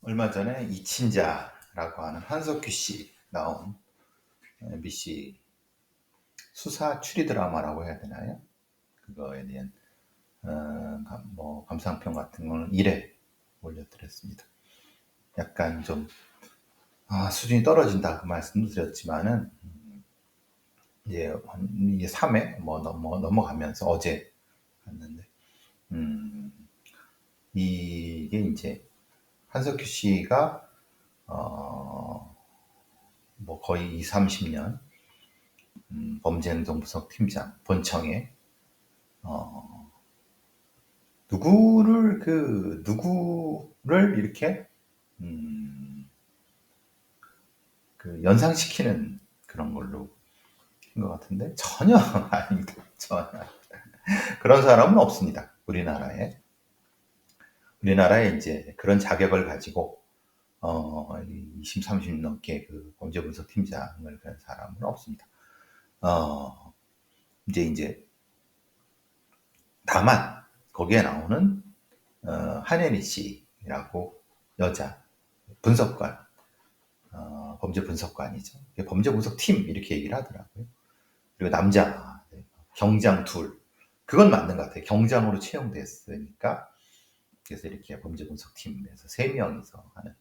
얼마 전에 이친자라고 하는 한석규 씨 나온 MBC 수사 추리 드라마라고 해야 되나요? 그거에 대한 감상평 같은 거는 1회 올려드렸습니다. 약간 좀 수준이 떨어진다 그 말씀도 드렸지만은 이제 3회 넘어가면서 어제 봤는데 이게 이제 한석규 씨가 거의 20, 30년 범죄행동부석 팀장 본청에 누구를 이렇게 그 연상시키는 그런 걸로 한 것 같은데 전혀 아닙니다. 전혀 그런 사람은 없습니다. 우리나라에 이제 그런 자격을 가지고 20, 30 넘게 그 범죄분석팀장을 그런 사람은 없습니다. 이제 다만 거기에 나오는 한혜리 씨라고 여자 분석관, 범죄 분석관이죠. 범죄 분석팀 이렇게 얘기를 하더라고요. 그리고 남자 경장 둘, 그건 맞는 것 같아요. 경장으로 채용됐으니까. 그래서 이렇게 범죄 분석팀에서 3명이서 하는,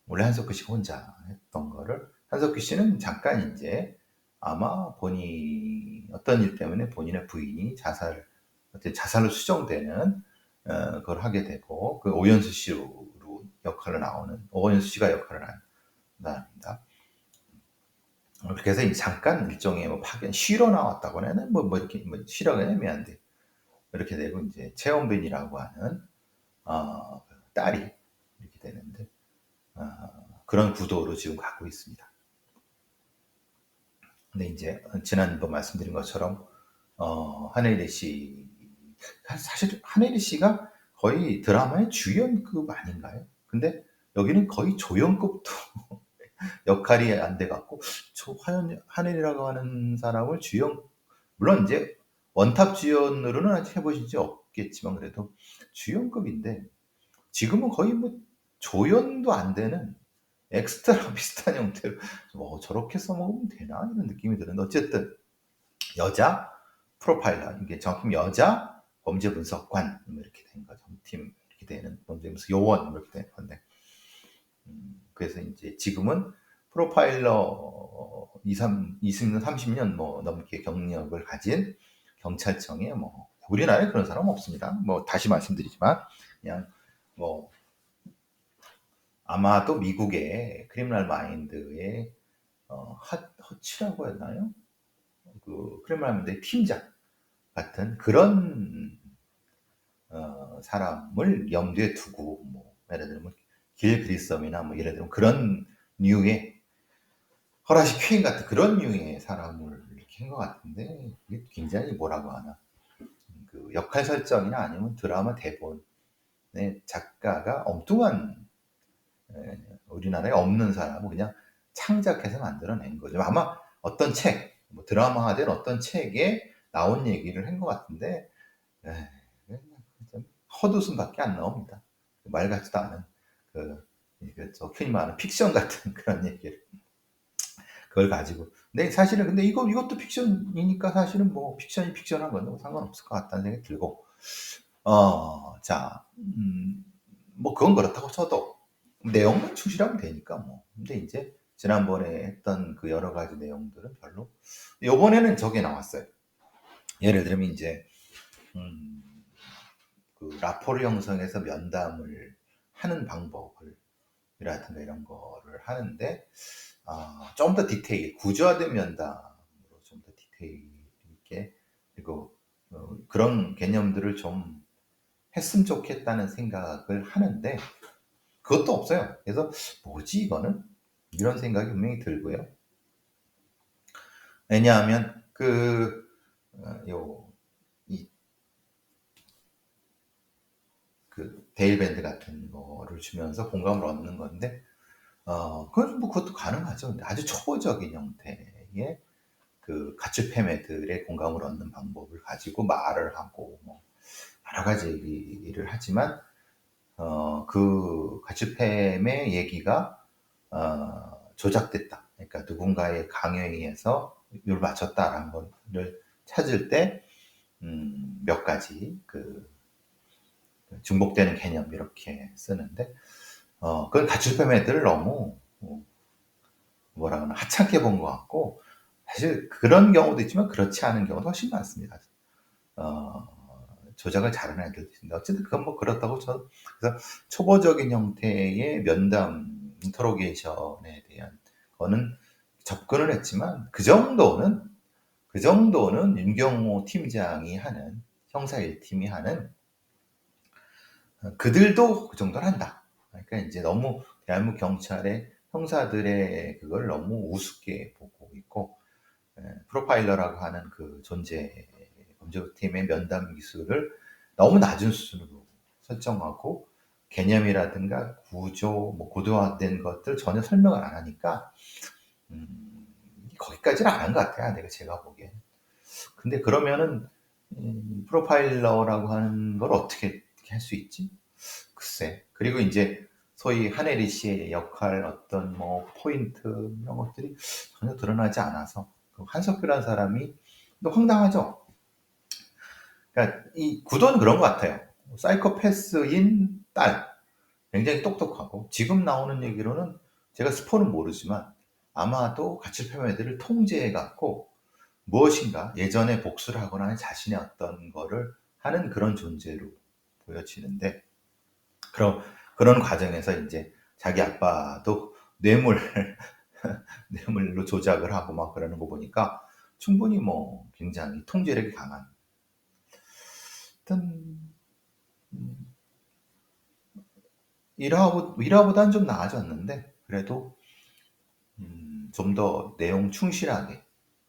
원래 한석규 씨가 혼자 했던 거를 한석규 씨는 잠깐 이제 아마 본인 어떤 일 때문에 본인의 부인이 자살로 수정되는 그걸 하게 되고, 그 오연수 씨로 역할을 나오는 오연수 씨가 역할을 하는 사람입니다. 그래서 잠깐 일종의 파견 쉬러 나왔다고 해야 이렇게 쉬러가 애매한데 이렇게 되고 이제 최원빈이라고 하는 딸이 이렇게 되는데 그런 구도로 지금 가고 있습니다. 근데 이제 지난번 말씀드린 것처럼 한혜리 씨, 사실 한혜리 씨가 거의 드라마의 주연급 아닌가요? 근데 여기는 거의 조연급도 역할이 안 돼갖고, 한혜리라고 하는 사람을 물론 이제 원탑 주연으로는 아직 해보신 적 없겠지만 그래도 주연급인데 지금은 거의 조연도 안 되는 엑스트라 비슷한 형태로 저렇게 써먹으면 되나 이런 느낌이 드는데, 어쨌든 여자 프로파일러, 이게 정확히 여자 범죄 분석관 이렇게 된 거죠. 팀 이렇게 되는 범죄 분석 요원 이렇게 된 건데, 그래서 이제 지금은 프로파일러 20년 30년 넘게 경력을 가진 경찰청에 우리나라에 그런 사람 없습니다. 다시 말씀드리지만 그냥 아마도 미국의 크리미널 마인드의 허치라고 했나요? 그 크리미널 마인드의 팀장 같은 그런 사람을 염두에 두고 예를 들면 길 그리썸이나 예를 들면 그런 류의 허라시 퀸 같은 그런 류의 사람을 이렇게 한 것 같은데, 이게 굉장히 뭐라고 하나, 그 역할 설정이나 아니면 드라마 대본의 작가가 엉뚱한, 우리나라에 없는 사람을 그냥 창작해서 만들어낸 거죠. 아마 어떤 책, 드라마화된 어떤 책에 나온 얘기를 한 것 같은데 헛웃음밖에 안 나옵니다. 말 같지도 않은 흔히 말하는 픽션 같은 그런 얘기를 그걸 가지고. 근데 사실은 근데 이것도 픽션이니까 사실은 픽션이 픽션한 건 상관없을 것 같다는 생각이 들고, 자, 그건 그렇다고 쳐도 내용만 충실하면 되니까 근데 이제 지난번에 했던 그 여러 가지 내용들은 별로. 요번에는 저게 나왔어요. 예를 들면 이제 그 라포를 형성해서 면담을 하는 방법을 이라든가 이런 거를 하는데 좀 더 구조화된 면담으로 좀 더 디테일 있게, 그리고 그런 개념들을 좀 했으면 좋겠다는 생각을 하는데 그것도 없어요. 그래서 뭐지 이거는? 이런 생각이 분명히 들고요. 왜냐하면 데일 밴드 같은 거를 주면서 공감을 얻는 건데, 그것도 가능하죠. 근데 아주 초보적인 형태의 그 가축패매들의 공감을 얻는 방법을 가지고 말을 하고 여러 가지 얘기를 하지만 그 가출팸의 얘기가 조작됐다. 그러니까 누군가의 강요에 의해서 율 맞췄다라는 거를 찾을 때 몇 가지 그 중복되는 개념 이렇게 쓰는데 그건 가출팸 애들을 너무 뭐라 그러나 하찮게 본 것 같고 사실 그런 경우도 있지만 그렇지 않은 경우도 훨씬 많습니다. 조작을 잘하는 애들도 있습니다. 어쨌든 그건 뭐 그렇다고 그래서 초보적인 형태의 면담 인터로게이션에 대한 거는 접근을 했지만 그 정도는 윤경호 팀장이 하는 형사 1팀이 하는 그들도 그 정도는 한다. 그러니까 이제 너무 대한민국 경찰의 형사들의 그걸 너무 우습게 보고 있고 프로파일러라고 하는 그 존재 범죄팀의 면담 기술을 너무 낮은 수준으로 설정하고 개념이라든가 구조, 뭐 고도화된 것들 전혀 설명을 안 하니까 거기까지는 안 한 것 같아요. 제가 보기엔. 근데 그러면은 프로파일러라고 하는 걸 어떻게 할 수 있지? 글쎄. 그리고 이제 소위 한혜리 씨의 역할 어떤 뭐 포인트 이런 것들이 전혀 드러나지 않아서 한석규라는 사람이 또 황당하죠. 그러니까 이 구도는 그런 것 같아요. 사이코패스인 딸, 굉장히 똑똑하고 지금 나오는 얘기로는 제가 스포는 모르지만 아마도 가출팸 애들을 통제해갖고 무엇인가 예전에 복수를 하거나 하는 자신의 어떤 거를 하는 그런 존재로 보여지는데 그런 과정에서 이제 자기 아빠도 뇌물로 조작을 하고 막 그러는 거 보니까 충분히 뭐 굉장히 통제력이 강한 어떤 1화보다는 좀 나아졌는데 그래도 좀 더 내용 충실하게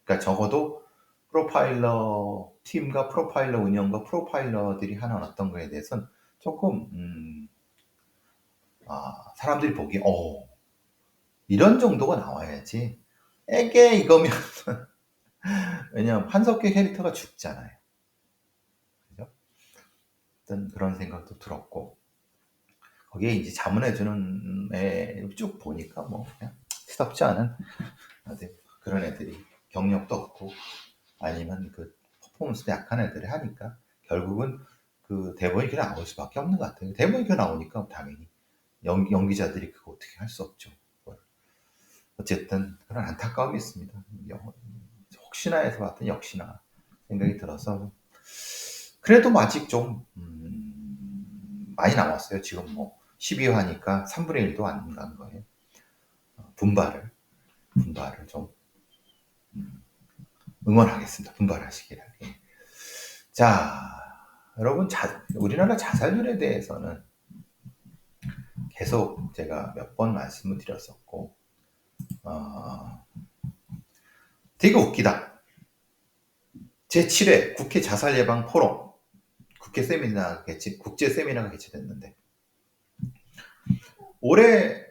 그러니까 적어도 프로파일러 팀과 프로파일러 운영과 프로파일러들이 하는 어떤 거에 대해서는 조금 사람들이 보기에 이런 정도가 나와야지 에게 이거면 왜냐면 한석규 캐릭터가 죽잖아요. 그죠? 어떤 그런 생각도 들었고 거기에 이제 자문해주는 애 쭉 보니까 뭐 그냥 시덥지 않은 그런 애들이 경력도 없고 아니면 그 퍼포먼스도 약한 애들이 하니까 결국은 그 대본이 그냥 나올 수밖에 없는 것 같아요. 대본이 그냥 나오니까 당연히 연기자들이 그거 어떻게 할 수 없죠. 어쨌든 그런 안타까움이 있습니다. 혹시나 해서 봤더니 역시나 생각이 들어서 그래도 아직 좀 많이 남았어요. 지금 뭐 12화니까 3분의 1도 안 간 거예요. 분발을 좀 응원하겠습니다. 분발하시기를. 자, 여러분 우리나라 자살률에 대해서는 계속 제가 몇 번 말씀을 드렸었고 되게 웃기다. 제7회 국회 자살 예방 포럼 국제 세미나가 개최됐는데 올해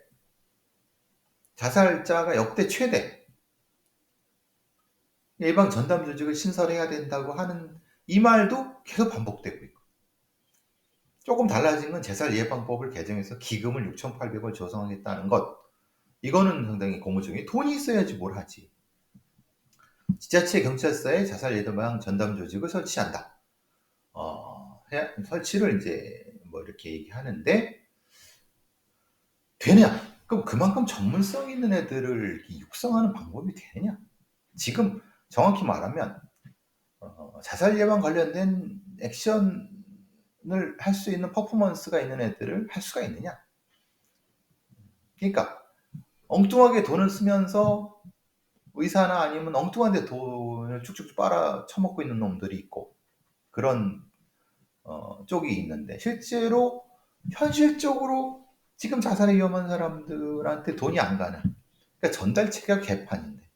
자살자가 역대 최대 예방 전담 조직을 신설해야 된다고 하는 이 말도 계속 반복되고 있고 조금 달라진 건 자살 예방법을 개정해서 기금을 6,800원 조성하겠다는 것 이거는 상당히 고무적인 돈이 있어야지 뭘 하지. 지자체 경찰서에 자살 예방 전담 조직을 설치한다. 설치를 이제 뭐 이렇게 얘기하는데 되냐? 그럼 그만큼 전문성 있는 애들을 육성하는 방법이 되느냐? 지금 정확히 말하면 자살 예방 관련된 액션을 할 수 있는 퍼포먼스가 있는 애들을 할 수가 있느냐? 그러니까 엉뚱하게 돈을 쓰면서 의사나 아니면 엉뚱한 데 돈을 쭉쭉 빨아 처먹고 있는 놈들이 있고 그런 쪽이 있는데 실제로 현실적으로 지금 자살에 위험한 사람들한테 돈이 안 가는 그러니까 전달체계가 개판인데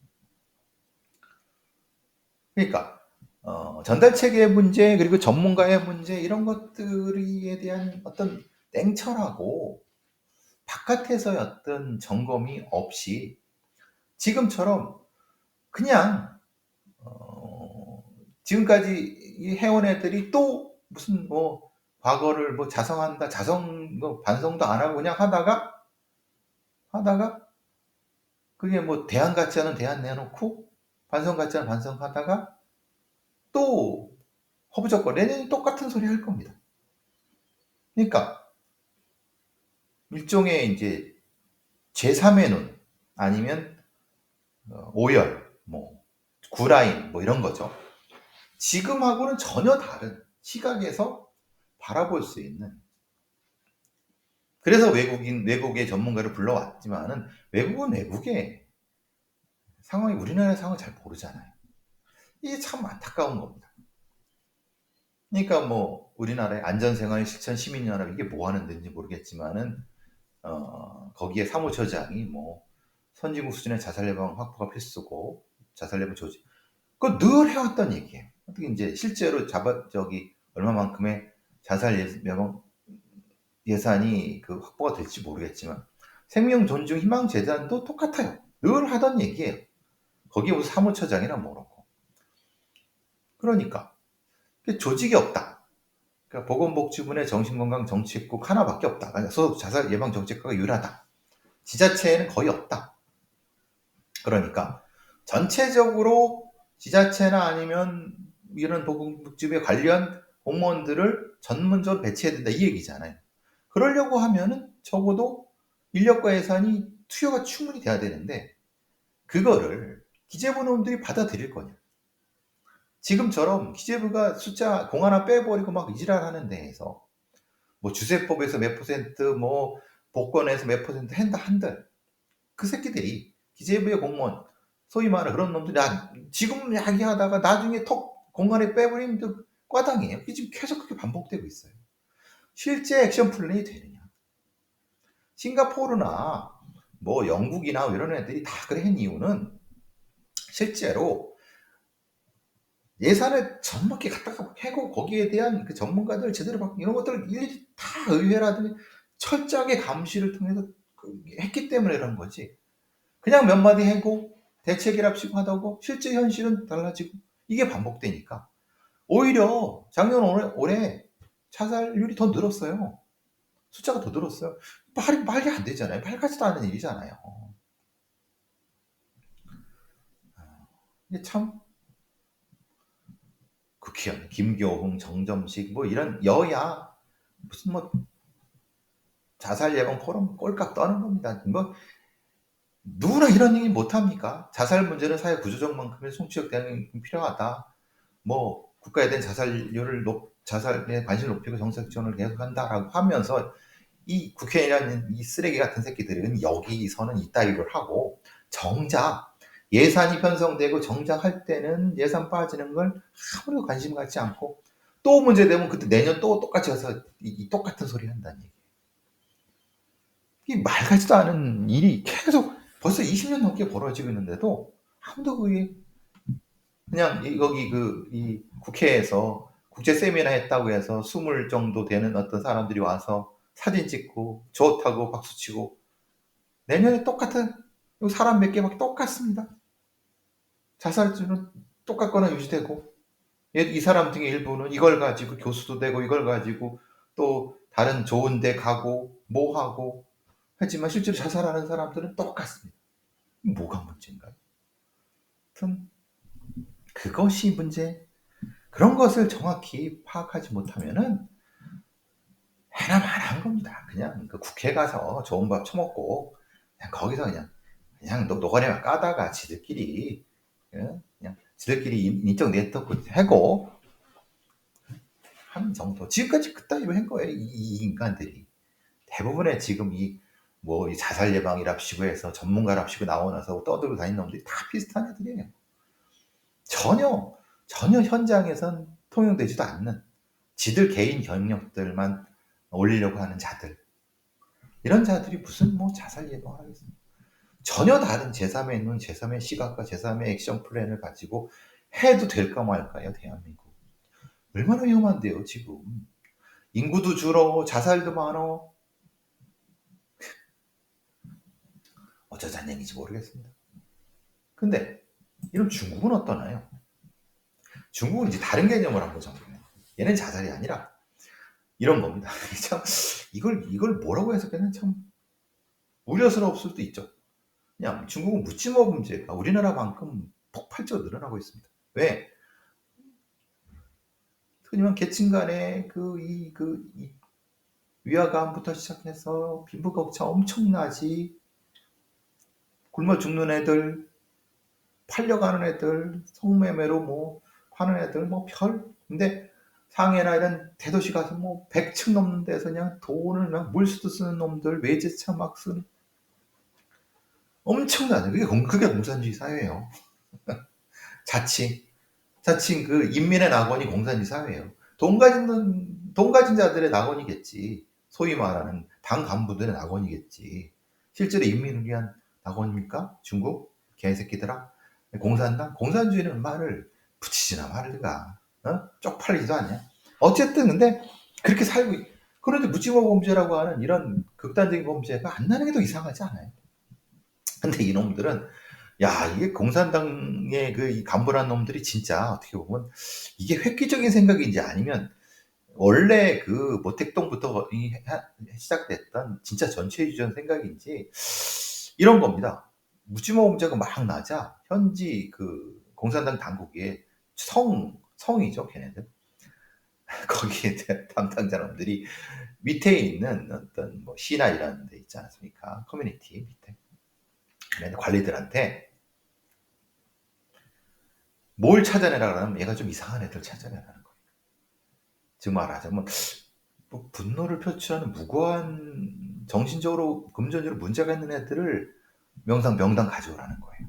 그러니까 전달체계의 문제 그리고 전문가의 문제 이런 것들에 대한 어떤 냉철하고 바깥에서의 어떤 점검이 없이 지금처럼 그냥 지금까지 해온 애들이 또 무슨 뭐 과거를 뭐 자성한다, 뭐 반성도 안 하고 그냥 하다가 그게 뭐 대안 같지 않은 대안 내놓고 반성 같지 않은 반성하다가 또 허부적거 내년이 똑같은 소리 할 겁니다. 그러니까 일종의 이제 제3의 눈 아니면 오열, 뭐 구라인 뭐 이런 거죠. 지금하고는 전혀 다른 시각에서 바라볼 수 있는. 그래서 외국의 전문가를 불러왔지만은 외국은 외국의 상황이 우리나라의 상황을 잘 모르잖아요. 이게 참 안타까운 겁니다. 그러니까 뭐 우리나라의 안전생활 실천 시민연합 이게 뭐 하는 데인지 모르겠지만은 거기에 사무처장이 뭐 선진국 수준의 자살 예방 확보가 필수고 자살 예방 조직 그거 늘 해왔던 얘기예요. 어떻게 이제 실제로 얼마만큼의 자살 예방 예산이 그 확보가 될지 모르겠지만 생명 존중 희망 재단도 똑같아요. 늘 하던 얘기예요. 거기에 무슨 사무처장이나 뭐라고. 그러니까 조직이 없다. 그러니까 보건복지부의 정신건강 정책국 하나밖에 없다. 소속 자살 예방 정책과가 유일하다. 지자체에는 거의 없다. 그러니까 전체적으로 지자체나 아니면 이런 보건복지부에 관련 공무원들을 전문적으로 배치해야 된다 이 얘기잖아요. 그러려고 하면은 적어도 인력과 예산이 투여가 충분히 돼야 되는데 그거를 기재부 놈들이 받아들일 거냐. 지금처럼 기재부가 숫자 공 하나 빼버리고 막 이지랄하는 데에서 뭐 주세법에서 몇 퍼센트 뭐 복권에서 몇 퍼센트 한들 그 새끼들이 기재부의 공무원 소위 말하는 그런 놈들이 지금 이야기하다가 나중에 턱 공간에 빼버리면 꽈당이에요. 이게 지금 계속 그렇게 반복되고 있어요. 실제 액션 플랜이 되느냐. 싱가포르나 뭐 영국이나 이런 애들이 다 그래 한 이유는 실제로 예산을 전먹게 갖다가 해고 거기에 대한 그 전문가들 제대로 받고 이런 것들을 일일이 다 의회라든지 철저하게 감시를 통해서 했기 때문에 그런 거지. 그냥 몇 마디 해고 대책이랍시고 하다고 실제 현실은 달라지고 이게 반복되니까 오히려 작년 올해 자살률이 더 늘었어요. 숫자가 더 늘었어요. 말이 안 되잖아요. 말 같지도 않은 일이잖아요. 이게 참 국회의원 김교흥, 정점식 뭐 이런 여야 무슨 뭐 자살 예방 포럼 꼴깍 떠는 겁니다. 뭐 누구나 이런 얘기 못 합니까? 자살 문제는 사회 구조적만큼의 총체적 대응이 필요하다. 뭐 국가에 대한 자살에 관심을 높이고 정책 지원을 계속한다라고 하면서 이 국회의원이라는 이 쓰레기 같은 새끼들은 여기서는 이따위를 하고 정작 예산이 편성되고 정작 할 때는 예산 빠지는 걸 아무도 관심 갖지 않고 또 문제되면 그때 내년 또 똑같이 가서 이 똑같은 소리 한다는 얘기. 이 말 같지도 않은 일이 계속 벌써 20년 넘게 벌어지고 있는데도 아무도 그게 그냥 여기 이 국회에서 국제 세미나 했다고 해서 20 정도 되는 어떤 사람들이 와서 사진 찍고 좋다고 박수치고 내년에 똑같은 사람 몇 개밖에 똑같습니다. 자살률은 똑같거나 유지되고 이 사람 중에 일부는 이걸 가지고 교수도 되고 이걸 가지고 또 다른 좋은 데 가고 뭐 하고 하지만 실제로 자살하는 사람들은 똑같습니다. 뭐가 문제인가요? 하여튼 그것이 문제. 그런 것을 정확히 파악하지 못하면은 해나 마나한 겁니다. 그냥 그 국회 가서 좋은 밥 처먹고 그냥 거기서 그냥 노가리만 까다가 지들끼리 그냥 지들끼리 인적 네트워크 하고 하는 정도. 지금까지 그따위로 한 거예요. 이 인간들이 대부분의 지금 이 자살 예방이랍시고 해서 전문가랍시고 나오나서 떠들고 다니는 놈들이 다 비슷한 애들이에요. 전혀 현장에선 통용되지도 않는 지들 개인 경력들만 올리려고 하는 자들. 이런 자들이 무슨 자살 예방을 하겠습니까? 전혀 다른 제3의 눈, 제3의 시각과 제3의 액션 플랜을 가지고 해도 될까 말까요, 대한민국. 얼마나 위험한데요, 지금. 인구도 줄어, 자살도 많어. 어쩌자는 얘기인지 모르겠습니다. 근데 이런 중국은 어떠나요? 중국은 이제 다른 개념을 한번 정해요. 얘는 자살이 아니라 이런 겁니다. 참 이걸 뭐라고 해석하면 참 우려스러울 수도 있죠. 그냥 중국은 묻지마 범죄가 우리나라만큼 폭발적으로 늘어나고 있습니다. 왜? 흔히 말하면 계층 간의 이 위화감부터 시작해서 빈부격차 엄청나지. 굶어 죽는 애들, 팔려가는 애들, 성매매로 뭐 하는 애들 뭐 별. 근데 상해나 이런 대도시 가서 뭐 100층 넘는 데서 그냥 돈을 그냥 물수도 쓰는 놈들, 외제차 막 쓰는 엄청나죠. 그게 공산주의 사회예요. 자칭 그 인민의 낙원이 공산주의 사회예요. 돈 가진 자들의 낙원이겠지. 소위 말하는 당 간부들의 낙원이겠지. 실제로 인민을 위한 낙원입니까? 중국 개새끼들아. 공산당 공산주의는 말을 붙이지나 말을가. 쪽팔리지도 않냐. 어쨌든 근데 그렇게 살고 그런데 묻지마 범죄라고 하는 이런 극단적인 범죄가 안 나는 게 더 이상하지 않아요? 근데 이놈들은 야 이게 공산당의 이 간부란 놈들이 진짜 어떻게 보면 이게 획기적인 생각인지 아니면 원래 그 모택동부터 시작됐던 진짜 전체주의적 생각인지 이런 겁니다. 묻지마 범죄가 막 나자 현지 그 공산당 당국의 성이죠 걔네들. 거기에 대한 담당자놈들이 밑에 있는 어떤 뭐 시나 이런 데 있지 않습니까? 커뮤니티 밑에 관리들한테 뭘 찾아내라 그러면 얘가 좀 이상한 애들 찾아내라는 거예요. 즉 말하자면 뭐 분노를 표출하는 무고한 정신적으로 금전적으로 문제가 있는 애들을 명당 가져오라는 거예요.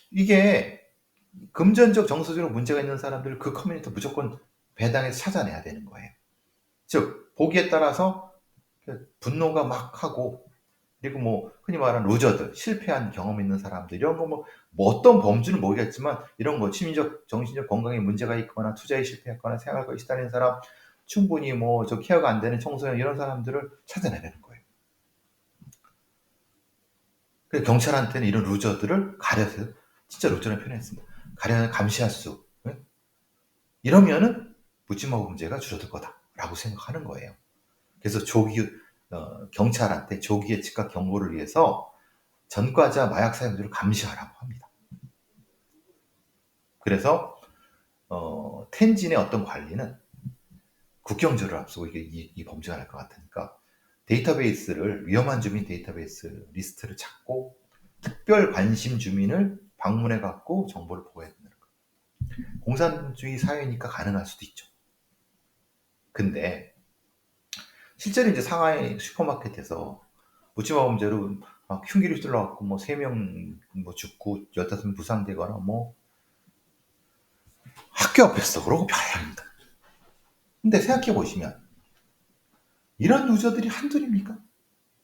이게 금전적 정서적으로 문제가 있는 사람들을 그 커뮤니티 무조건 배당해서 찾아내야 되는 거예요. 즉 보기에 따라서 분노가 막 하고 그리고 뭐 흔히 말하는 루저들, 실패한 경험 있는 사람들 이런 거 뭐 어떤 범주는 모르겠지만 이런 거 심리적, 정신적 건강에 문제가 있거나 투자에 실패했거나 생활과 시달린 사람 충분히 뭐 저 케어가 안 되는 청소년 이런 사람들을 찾아내라는 거예요. 그래서 경찰한테는 이런 루저들을 가려서 진짜 루저라는 표현을 했습니다. 가려 감시할 수. 네? 이러면은 묻지마 범죄가 줄어들 거다라고 생각하는 거예요. 그래서 경찰한테 조기에 즉각 경고를 위해서 전과자 마약 사용자를 감시하라고 합니다. 그래서 텐진의 어떤 관리는 국경절을 앞두고 이 범죄가 날 것 같으니까 데이터베이스를 위험한 주민 데이터베이스 리스트를 찾고 특별 관심 주민을 방문해 갖고 정보를 보호해야 된다는 거예요. 공산주의 사회니까 가능할 수도 있죠. 근데 실제로 이제 상하이 슈퍼마켓에서 묻지마 범죄로 막 흉기를 찔러갖고 뭐 3명 뭐 죽고 15명 부상되거나 뭐 학교 앞에서 그러고 별합니다. 근데 생각해 보시면 이런 유저들이 한둘입니까?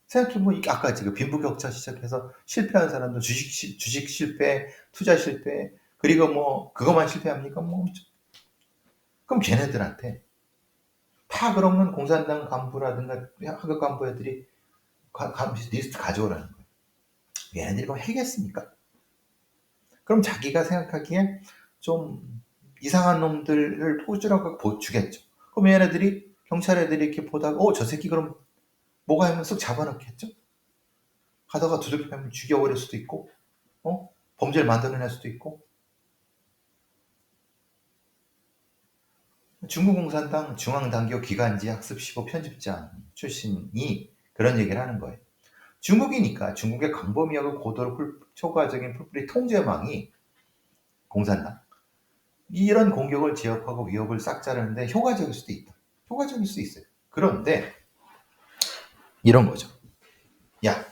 생각해보면 아까 지금 빈부격차 시작해서 실패한 사람들 주식 실패, 투자 실패 그리고 뭐 그것만 실패합니까? 뭐 그럼 걔네들한테 다 그러면 공산당 간부라든가 학교 간부 애들이 리스트 가져오라는 거예요. 얘네들이 그럼 해겠습니까? 그럼 자기가 생각하기에 좀 이상한 놈들을 꼬주라고 주겠죠. 그럼 얘네들이 경찰 애들이 이렇게 보다가 저 새끼 그럼 뭐가 하면 쓱 잡아놓겠죠? 가다가 두들기면 죽여버릴 수도 있고 범죄를 만들어낼 수도 있고 중국 공산당 중앙당교 기간지 학습15 편집장 출신이 그런 얘기를 하는 거예요. 중국이니까 중국의 광범위하고 고도로 초과적인 풀뿌리 통제망이 공산당 이런 공격을 제압하고 위협을 싹 자르는데 효과적일 수도 있다. 효과적일 수 있어요. 그런데 이런 거죠. 야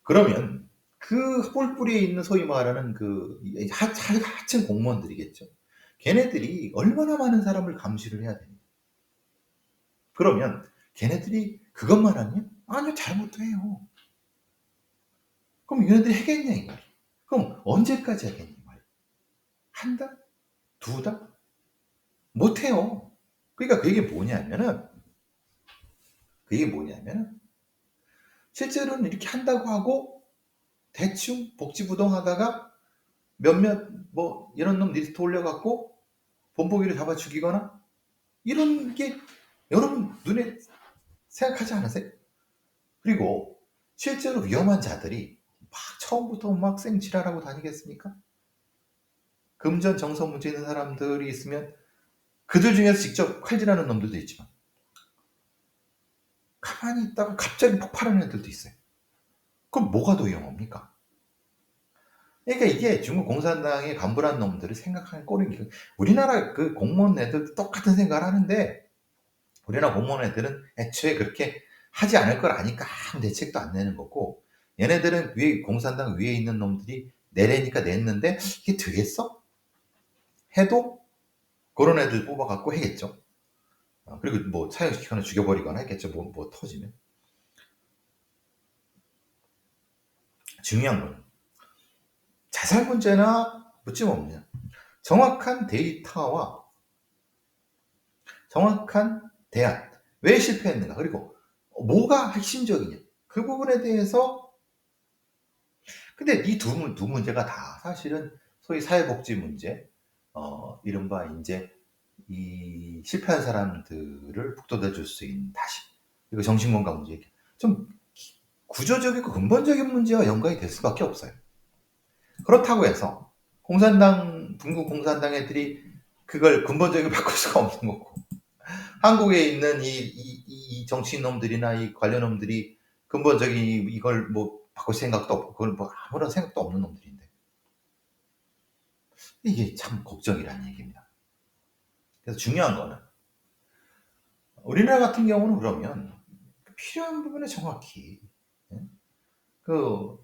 그러면 그 뿔뿌리에 있는 소위 말하는 그 하층 공무원들이겠죠. 걔네들이 얼마나 많은 사람을 감시를 해야 됩니까? 그러면 걔네들이 그것만 하냐? 아니요, 잘못 해요. 그럼 얘네들이 하겠냐 이 말이야. 그럼 언제까지 하겠냐 이 말이야. 한 달? 2달? 못해요. 그러니까 그게 뭐냐면은 실제로는 이렇게 한다고 하고 대충 복지부동하다가 몇몇 뭐 이런 놈 리스트 올려갖고 본보기를 잡아 죽이거나 이런 게 여러분 눈에 생각하지 않으세요? 그리고 실제로 위험한 자들이 막 처음부터 막 생지랄하고 다니겠습니까? 금전 정서 문제 있는 사람들이 있으면 그들 중에서 직접 칼질하는 놈들도 있지만 가만히 있다가 갑자기 폭발하는 애들도 있어요. 그럼 뭐가 더 위험합니까? 그러니까 이게 중국 공산당의 간부란 놈들을 생각하는 꼴인 게 우리나라 그 공무원 애들도 똑같은 생각을 하는데 우리나라 공무원 애들은 애초에 그렇게 하지 않을 걸 아니까 아무 대책도 안 내는 거고 얘네들은 위에 공산당 위에 있는 놈들이 내래니까 냈는데 이게 되겠어? 해도 그런 애들 뽑아갖고 해겠죠. 그리고 뭐 사형시키거나 죽여버리거나 했겠죠. 뭐 터지면. 중요한 건 자살 문제나 묻지 없냐. 정확한 데이터와 정확한 대안. 왜 실패했는가. 그리고 뭐가 핵심적이냐. 그 부분에 대해서 근데 이 두 문제가 다 사실은 소위 사회복지 문제, 이른바 이제 이 실패한 사람들을 북돋아 줄 수 있는 다시 그리고 정신건강 문제 좀 구조적이고 근본적인 문제와 연관이 될 수밖에 없어요. 그렇다고 해서 공산당 중국 공산당 애들이 그걸 근본적으로 바꿀 수가 없는 거고 한국에 있는 이 정치인놈들이나 이 관련놈들이 근본적인 이걸 뭐 바꿀 생각도 없고 그걸 뭐 아무런 생각도 없는 놈들인데 이게 참 걱정이라는 얘기입니다. 그래서 중요한 거는 우리나라 같은 경우는 그러면 필요한 부분에 정확히 그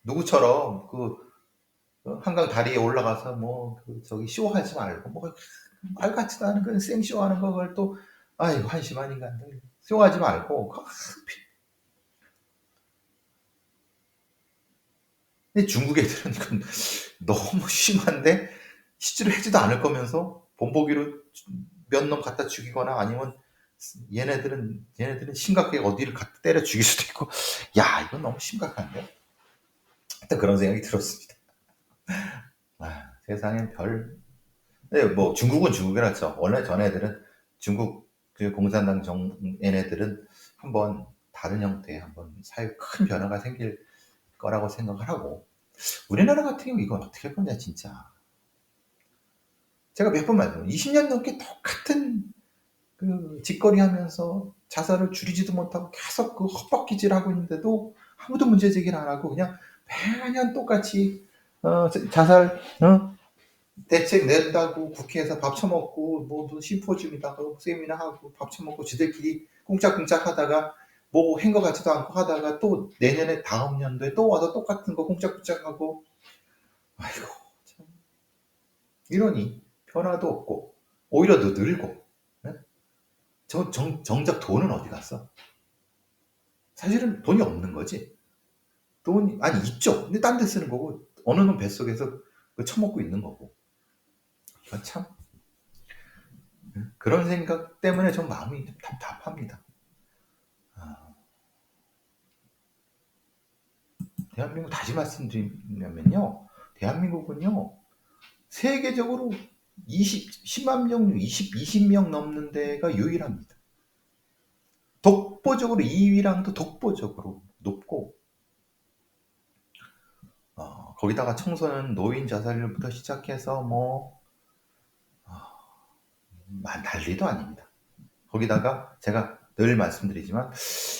누구처럼 그 한강 다리에 올라가서 뭐그 저기 쇼하지 말고 뭐 말 같지도 않은 그 생쇼하는 거 그걸 또 아이고 한심한 인간들 쇼하지 말고 근데 중국 애들은 이건 너무 심한데 실제로 하지도 않을 거면서 본보기로 몇 놈 갖다 죽이거나 아니면 얘네들은 심각하게 어디를 갖다 때려 죽일 수도 있고 야 이건 너무 심각한데 하여튼 그런 생각이 들었습니다. 세상엔 네, 뭐 중국은 중국이라죠. 원래 전애들은 중국 그 공산당 얘네들은 한번 다른 형태의 한번 사회 큰 변화가 생길 거라고 생각을 하고 우리나라 같은 경우 이건 어떻게 할 거냐 진짜. 제가 몇 번 말씀드렸죠. 20년 넘게 똑같은 그 짓거리 하면서 자살을 줄이지도 못하고 계속 그 헛바퀴질 하고 있는데도 아무도 문제 제기를 안 하고 그냥 매년 똑같이 자살 대책 낸다고 국회에서 밥 처먹고 뭐 심포지움이다가 세미나 하고 밥 처먹고 지들끼리 꿍짝꿍짝 하다가 뭐 한 것 같지도 않고 하다가 또 내년에 다음 연도에 또 와서 똑같은 거 꿍짝꿍짝 하고 아이고 참 이러니 변화도 없고 오히려 더 늘고 네? 정작 돈은 어디 갔어? 사실은 돈이 없는 거지. 돈이 아니 있죠. 근데 딴 데 쓰는 거고 어느 놈 뱃속에서 처먹고 있는 거고. 이건 참 그런 생각 때문에 좀 마음이 좀 답답합니다. 대한민국 다시 말씀드리면요. 대한민국은요. 세계적으로 10만 명, 20명 넘는 데가 유일합니다. 독보적으로 2위랑도 독보적으로 높고 거기다가 청소년 노인 자살률부터 시작해서 뭐 난리도 아닙니다. 거기다가 제가 늘 말씀드리지만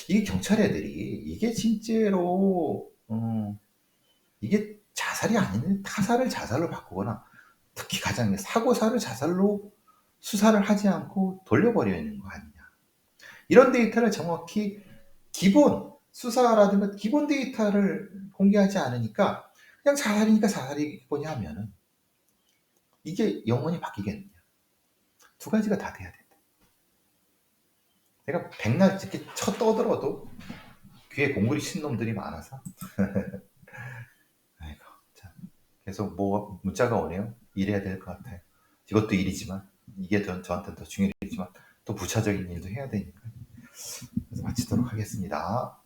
이 경찰 애들이 이게 진짜로 이게 자살이 아닌 타살을 자살로 바꾸거나 특히 가장 사고사를 자살로 수사를 하지 않고 돌려버리는 거 아니냐. 이런 데이터를 정확히 기본 수사라든가 기본 데이터를 공개하지 않으니까 그냥 자살이니까 자살이거냐 하면은 이게 영원히 바뀌겠느냐. 두 가지가 다 돼야 된다. 내가 백날 이렇게 떠들어도 귀에 공구리 친 놈들이 많아서 아이고 참 계속 뭐 문자가 오네요. 일해야 될 것 같아요. 이것도 일이지만 이게 저한테는 더 중요하지만 또 부차적인 일도 해야 되니까 그래서 마치도록 하겠습니다.